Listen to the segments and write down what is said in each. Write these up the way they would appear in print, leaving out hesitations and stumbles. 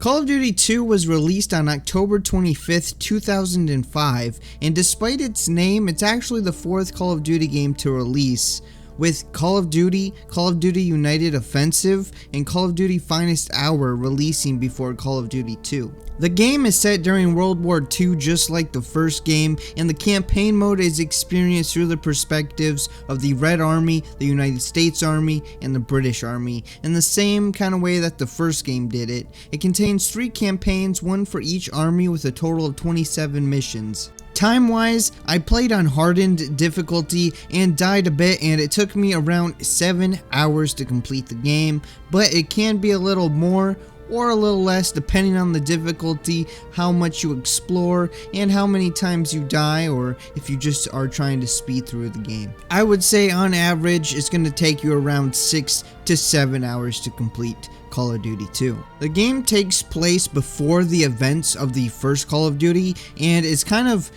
Call of Duty 2 was released on October 25th, 2005, and despite its name, it's actually the fourth Call of Duty game to release, with Call of Duty United Offensive, and Call of Duty Finest Hour releasing before Call of Duty 2. The game is set during World War II just like the first game, and the campaign mode is experienced through the perspectives of the Red Army, the United States Army, and the British Army, in the same kind of way that the first game did it. It contains 3 campaigns, one for each army, with a total of 27 missions. Time-wise, I played on hardened difficulty and died a bit, and it took me around 7 hours to complete the game, but it can be a little more or a little less depending on the difficulty, how much you explore, and how many times you die, or if you just are trying to speed through the game. I would say on average it's going to take you around 6 to 7 hours to complete Call of Duty 2. The game takes place before the events of the first Call of Duty, and it's kind of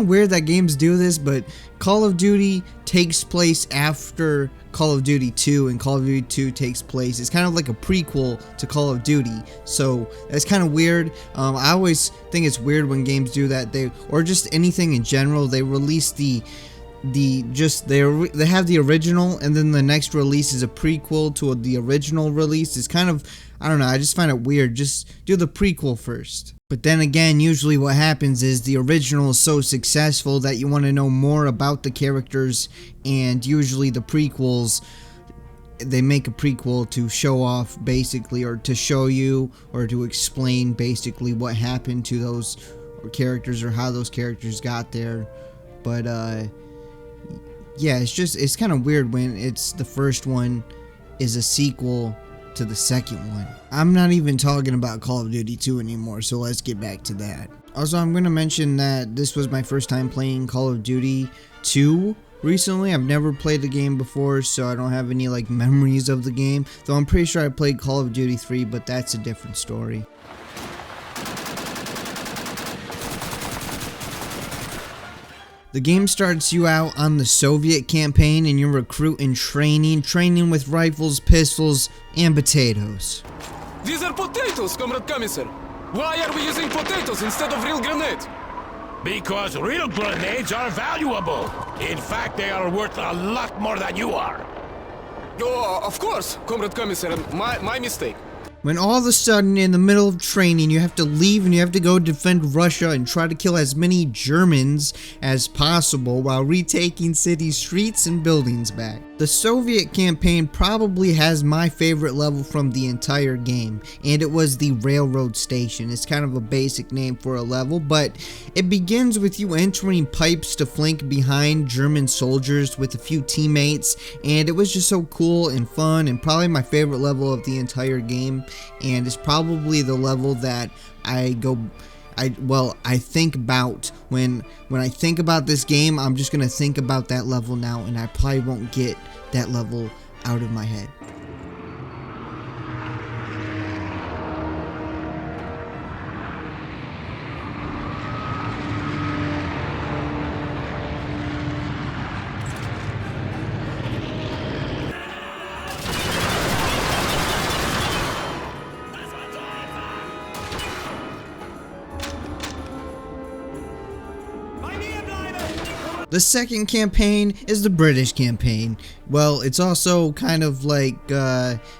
weird that games do this, but Call of Duty takes place after Call of Duty 2, and Call of Duty 2 takes place. It's kind of like a prequel to Call of Duty, so that's kind of weird. I always think it's weird when games do that, or just anything in general. They release they have the original, and then the next release is a prequel to the original release. It's kind of, I don't know, I just find it weird. Just do the prequel first. But then again, usually what happens is the original is so successful that you want to know more about the characters, and usually the prequels, they make a prequel to show off basically, or to show you, or to explain basically what happened to those characters or how those characters got there. But yeah, it's kind of weird when it's the first one is a sequel to the second one. I'm not even talking about Call of Duty 2 anymore, so let's get back to that. Also, I'm going to mention that this was my first time playing Call of Duty 2 recently. I've never played the game before, so I don't have any like memories of the game, though I'm pretty sure I played Call of Duty 3, but that's a different story. The game starts you out on the Soviet campaign, and you're recruiting training with rifles, pistols, and potatoes. These are potatoes, Comrade Commissar. Why are we using potatoes instead of real grenades? Because real grenades are valuable. In fact, they are worth a lot more than you are. Oh, of course, Comrade Commissar. My mistake. When all of a sudden, in the middle of training, you have to leave and you have to go defend Russia and try to kill as many Germans as possible while retaking city streets and buildings back. The Soviet campaign probably has my favorite level from the entire game, and it was the railroad station. It's kind of a basic name for a level, but it begins with you entering pipes to flank behind German soldiers with a few teammates, and it was just so cool and fun, and probably my favorite level of the entire game. And it's probably the level that I think about when I think about this game. I'm just gonna think about that level now, and I probably won't get that level out of my head. The second campaign is the British campaign. Well, it's also kind of like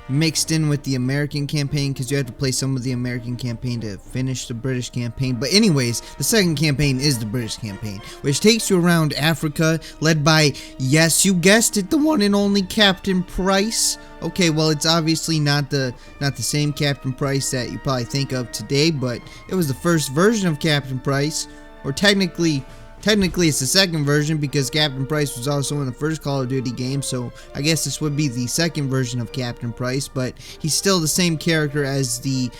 mixed in with the American campaign, because you have to play some of the American campaign to finish the British campaign. But anyways, the second campaign is the British campaign, which takes you around Africa, led by, yes, you guessed it, the one and only Captain Price. Okay, well, it's obviously not the same Captain Price that you probably think of today, but it was the first version of Captain Price, or technically it's the second version, because Captain Price was also in the first Call of Duty game, so I guess this would be the second version of Captain Price, but he's still the same character as the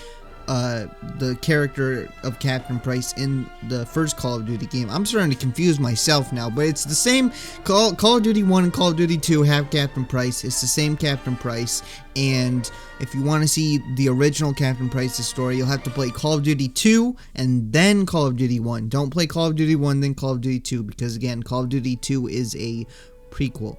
character of Captain Price in the first Call of Duty game. I'm starting to confuse myself now, but it's the same. Call of Duty 1 and Call of Duty 2 have Captain Price. It's the same Captain Price, and if you want to see the original Captain Price's story, you'll have to play Call of Duty 2 and then Call of Duty 1. Don't play Call of Duty 1 then Call of Duty 2, because again, Call of Duty 2 is a prequel.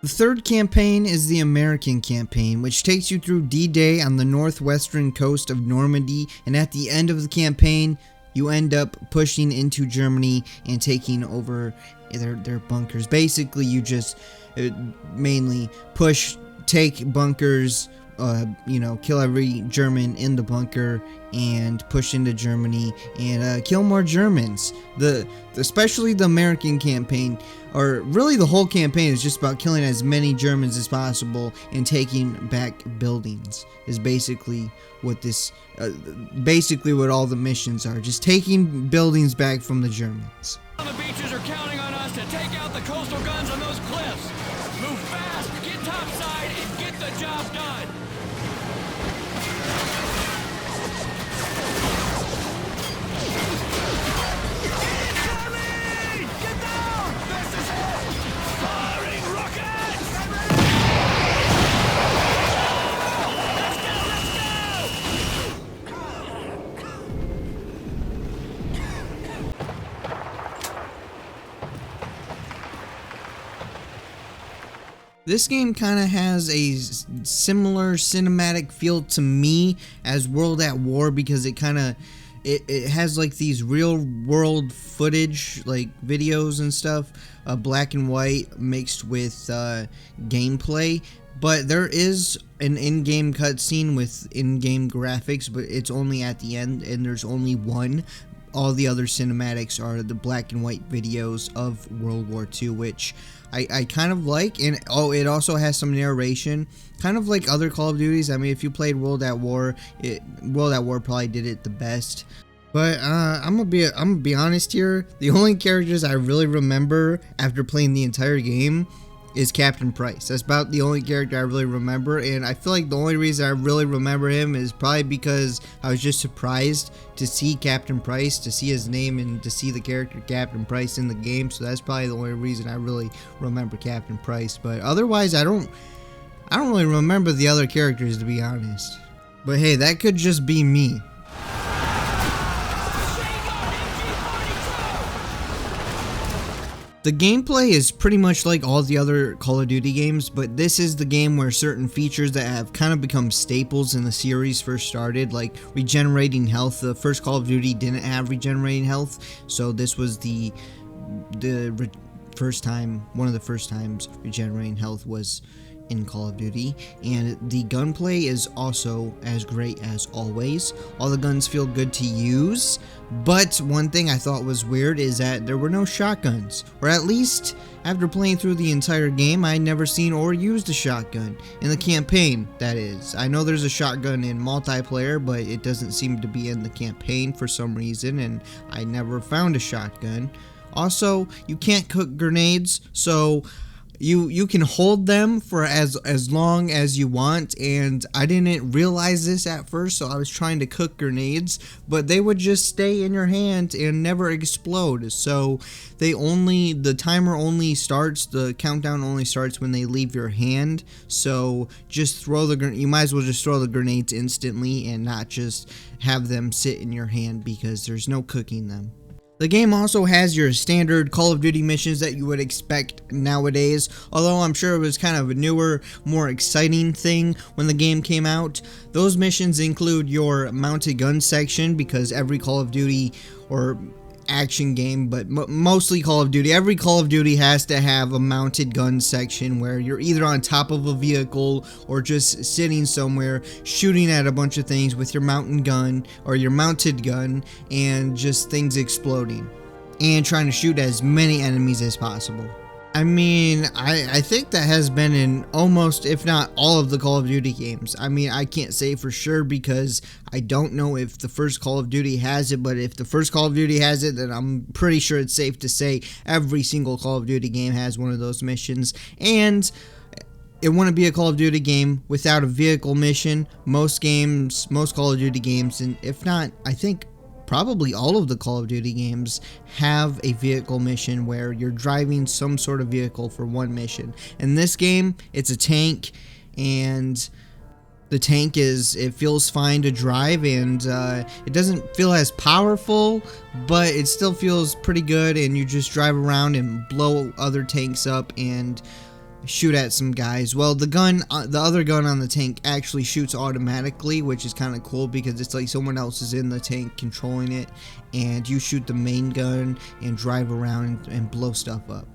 The third campaign is the American campaign, which takes you through D-Day on the northwestern coast of Normandy, and at the end of the campaign, you end up pushing into Germany and taking over their bunkers. Basically, you just mainly take bunkers, kill every German in the bunker and push into Germany and kill more Germans. Especially the American campaign, or really the whole campaign, is just about killing as many Germans as possible and taking back buildings. Is basically what all the missions are. Just taking buildings back from the Germans. The beaches are counting on us to take out the coastal guns on those cliffs. Move fast, get topside, and get the job done. Incoming! Get down! This is it! Firing rockets! This game kind of has a similar cinematic feel to me as World at War, because it has like these real world footage, like videos and stuff, black and white mixed with gameplay. But there is an in-game cutscene with in-game graphics, but it's only at the end, and there's only one. All the other cinematics are the black and white videos of World War II, which I kind of like. And it also has some narration, kind of like other Call of Duties. I mean, if you played World at War, World at War probably did it the best. But I'm gonna be honest here. The only characters I really remember after playing the entire game is Captain Price. That's about the only character I really remember, and I feel like the only reason I really remember him is probably because I was just surprised to see Captain Price, to see his name, and to see the character Captain Price in the game. So that's probably the only reason I really remember Captain Price. But otherwise, I don't really remember the other characters, to be honest. But hey, that could just be me. The gameplay is pretty much like all the other Call of Duty games, but this is the game where certain features that have kind of become staples in the series first started, like regenerating health. The first Call of Duty didn't have regenerating health, so this was first time, one of the first times regenerating health was in Call of Duty. And the gunplay is also as great as always. All the guns feel good to use, but one thing I thought was weird is that there were no shotguns, or at least after playing through the entire game, I never seen or used a shotgun in the campaign. That is, I know there's a shotgun in multiplayer, but it doesn't seem to be in the campaign for some reason, and I never found a shotgun. Also, you can't cook grenades, so you can hold them for as long as you want, and I didn't realize this at first, so I was trying to cook grenades, but they would just stay in your hand and never explode. So the timer only starts, the countdown only starts when they leave your hand. So just you might as well just throw the grenades instantly and not just have them sit in your hand, because there's no cooking them. The game also has your standard Call of Duty missions that you would expect nowadays, although I'm sure it was kind of a newer, more exciting thing when the game came out. Those missions include your mounted gun section, because every Call of Duty or action game, but mostly Call of Duty, every Call of Duty has to have a mounted gun section where you're either on top of a vehicle or just sitting somewhere shooting at a bunch of things with your mounted gun or your mounted gun, and just things exploding and trying to shoot as many enemies as possible. I mean, I think that has been in almost, if not all, of the Call of Duty games. I mean, I can't say for sure because I don't know if the first Call of Duty has it, but if the first Call of Duty has it, then I'm pretty sure it's safe to say every single Call of Duty game has one of those missions. And it wouldn't be a Call of Duty game without a vehicle mission. Most Call of Duty games, and if not, I think probably all of the Call of Duty games have a vehicle mission where you're driving some sort of vehicle for one mission. In this game, it's a tank, and the tank it feels fine to drive, and it doesn't feel as powerful, but it still feels pretty good, and you just drive around and blow other tanks up, and shoot at some guys. Well, the other gun on the tank actually shoots automatically, which is kind of cool because it's like someone else is in the tank controlling it, and you shoot the main gun and drive around and blow stuff up.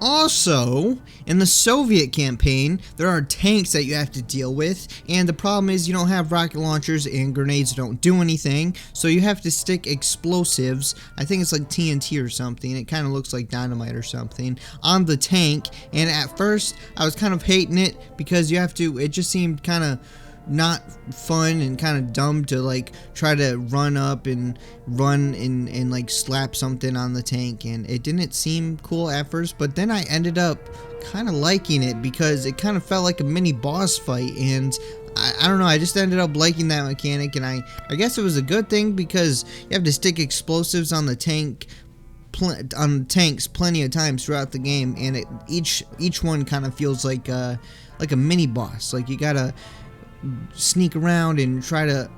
Also, in the Soviet campaign, there are tanks that you have to deal with, and the problem is you don't have rocket launchers and grenades don't do anything, so you have to stick explosives, I think it's like TNT or something, it kind of looks like dynamite or something, on the tank. And at first, I was kind of hating it because you have to, it just seemed kind of not fun and kind of dumb to like try to run up and like slap something on the tank, and it didn't seem cool at first, but then I ended up kind of liking it because it kind of felt like a mini boss fight, and I don't know, I just ended up liking that mechanic, and I guess it was a good thing because you have to stick explosives on the tank tanks plenty of times throughout the game, and each one kind of feels like a mini boss. Like you gotta sneak around and try to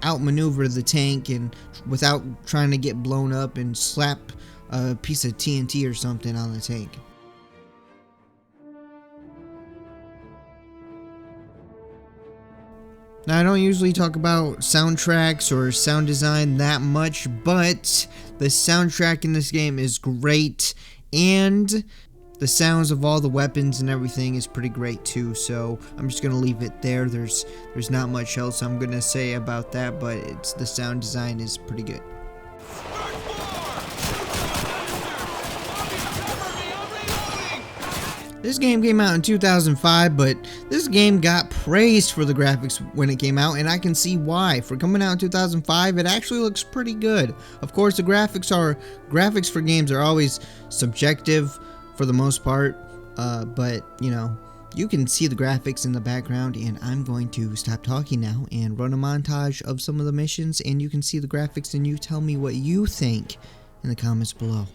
outmaneuver the tank and without trying to get blown up, and slap a piece of TNT or something on the tank. Now, I don't usually talk about soundtracks or sound design that much, but the soundtrack in this game is great, and the sounds of all the weapons and everything is pretty great too, so I'm just gonna leave it there. There's not much else I'm gonna say about that, but the sound design is pretty good. This game came out in 2005, but this game got praised for the graphics when it came out, and I can see why. For coming out in 2005, it actually looks pretty good. Of course, the graphics for games are always subjective for the most part, but you know, you can see the graphics in the background, and I'm going to stop talking now and run a montage of some of the missions, and you can see the graphics, and you tell me what you think in the comments below.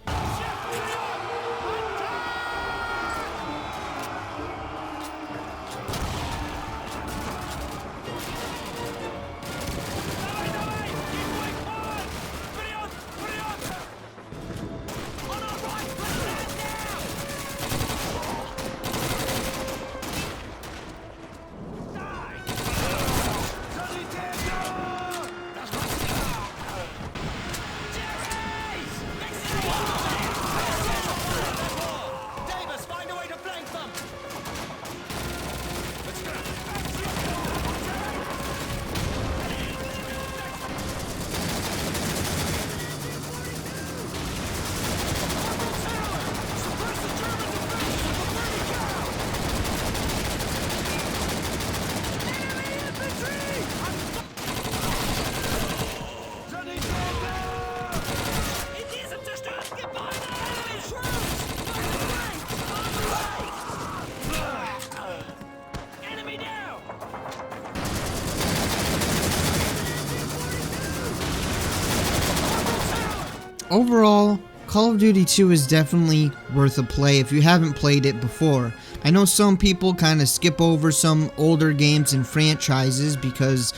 Overall, Call of Duty 2 is definitely worth a play if you haven't played it before. I know some people kind of skip over some older games and franchises because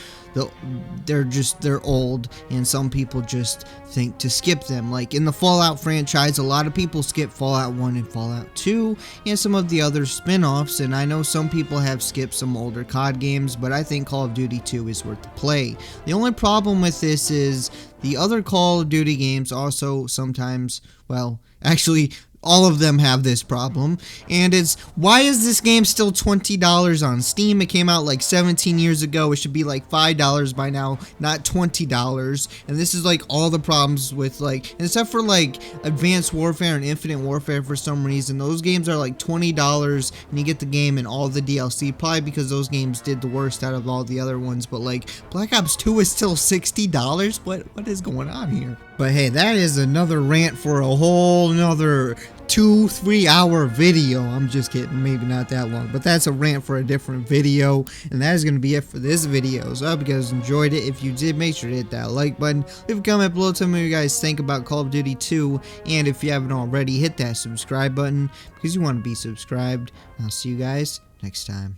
they're old, and some people just think to skip them. Like in the Fallout franchise, a lot of people skip Fallout 1 and Fallout 2 and some of the other spin-offs, and I know some people have skipped some older COD games, but I think Call of Duty 2 is worth the play. The only problem with this is the other Call of Duty games also sometimes, well, actually all of them have this problem, and it's, why is this game still $20 on Steam? It came out like 17 years ago. It should be like $5 by now, not $20. And this is like all the problems with, like, except for like Advanced Warfare and Infinite Warfare, for some reason those games are like $20 and you get the game and all the DLC, probably because those games did the worst out of all the other ones. But like Black Ops 2 is still $60. What is going on here? But hey, that is another rant for a whole nother 2-3 hour video. I'm just kidding, maybe not that long, but that's a rant for a different video, and that is going to be it for this video. So I hope you guys enjoyed it. If you did, make sure to hit that like button, leave a comment below, tell me what you guys think about Call of Duty 2, and if you haven't already, hit that subscribe button because you want to be subscribed. I'll see you guys next time.